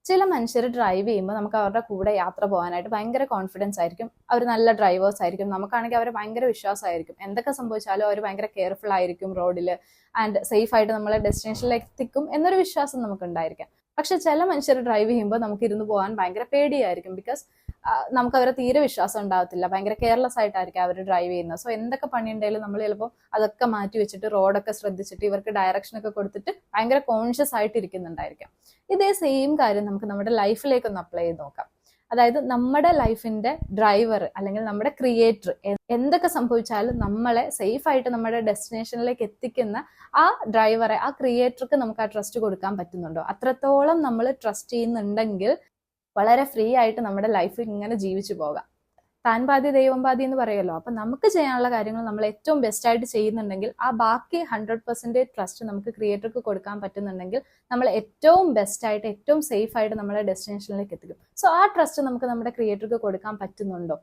ചില മനുഷ്യർ ഡ്രൈവ് ചെയ്യുമ്പോൾ നമുക്ക് അവരുടെ കൂടെ യാത്ര പോകാനായിട്ട് ഭയങ്കര കോൺഫിഡൻസ് ആയിരിക്കും. അവർ നല്ല ഡ്രൈവേഴ്സ് ആയിരിക്കും. നമുക്കാണെങ്കിൽ അവരെ ഭയങ്കര വിശ്വാസമായിരിക്കും. എന്തൊക്കെ സംഭവിച്ചാലും അവർ ഭയങ്കര കെയർഫുൾ ആയിരിക്കും റോഡിൽ, ആൻഡ് സേഫ് ആയിട്ട് നമ്മളെ ഡെസ്റ്റിനേഷനിലേക്ക് എത്തിക്കും എന്നൊരു വിശ്വാസം നമുക്ക് ഉണ്ടായിരിക്കാം. പക്ഷെ ചില മനുഷ്യർ ഡ്രൈവ് ചെയ്യുമ്പോൾ നമുക്ക് ഇരുന്ന് പോകാൻ ഭയങ്കര പേടിയായിരിക്കും. ബിക്കോസ് നമുക്ക് അവരെ തീരെ വിശ്വാസം ഉണ്ടാകത്തില്ല. ഭയങ്കര കെയർലെസ് ആയിട്ടായിരിക്കും അവർ ഡ്രൈവ് ചെയ്യുന്നത്. സോ എന്തൊക്കെ പണിയുണ്ടെങ്കിലും നമ്മൾ ചിലപ്പോൾ അതൊക്കെ മാറ്റി വെച്ചിട്ട് റോഡൊക്കെ ശ്രദ്ധിച്ചിട്ട് ഇവർക്ക് ഡയറക്ഷൻ ഒക്കെ കൊടുത്തിട്ട് ഭയങ്കര കോൺഷ്യസ് ആയിട്ട് ഇരിക്കുന്നുണ്ടായിരിക്കാം. ഇതേ സെയിം കാര്യം നമുക്ക് നമ്മുടെ ലൈഫിലേക്കൊന്ന് അപ്ലൈ ചെയ്ത് നോക്കാം. അതായത് നമ്മുടെ ലൈഫിന്റെ ഡ്രൈവർ അല്ലെങ്കിൽ നമ്മുടെ ക്രിയേറ്റർ എന്തൊക്കെ സംഭവിച്ചാലും നമ്മളെ സേഫ് ആയിട്ട് നമ്മുടെ ഡെസ്റ്റിനേഷനിലേക്ക് എത്തിക്കുന്ന ആ ഡ്രൈവറെ, ആ ക്രിയേറ്റർക്ക് നമുക്ക് ആ ട്രസ്റ്റ് കൊടുക്കാൻ പറ്റുന്നുണ്ടോ? അത്രത്തോളം നമ്മൾ ട്രസ്റ്റ് ചെയ്യുന്നുണ്ടെങ്കിൽ വളരെ ഫ്രീ ആയിട്ട് നമ്മുടെ ലൈഫിൽ ഇങ്ങനെ ജീവിച്ചു പോകാം. താൻ പാതി ദൈവം പാതി എന്ന് പറയുമല്ലോ. അപ്പൊ നമുക്ക് ചെയ്യാനുള്ള കാര്യങ്ങൾ നമ്മൾ ഏറ്റവും ബെസ്റ്റ് ആയിട്ട് ചെയ്യുന്നുണ്ടെങ്കിൽ ആ ബാക്കി 100% ട്രസ്റ്റ് നമുക്ക് ക്രിയേറ്റർക്ക് കൊടുക്കാൻ പറ്റുന്നുണ്ടെങ്കിൽ നമ്മൾ ഏറ്റവും ബെസ്റ്റ് ആയിട്ട് ഏറ്റവും സേഫ് ആയിട്ട് നമ്മളെ ഡെസ്റ്റിനേഷനിലേക്ക് എത്തിക്കും. സോ ആ ട്രസ്റ്റ് നമുക്ക് നമ്മുടെ ക്രിയേറ്റർക്ക് കൊടുക്കാൻ പറ്റുന്നുണ്ടോ?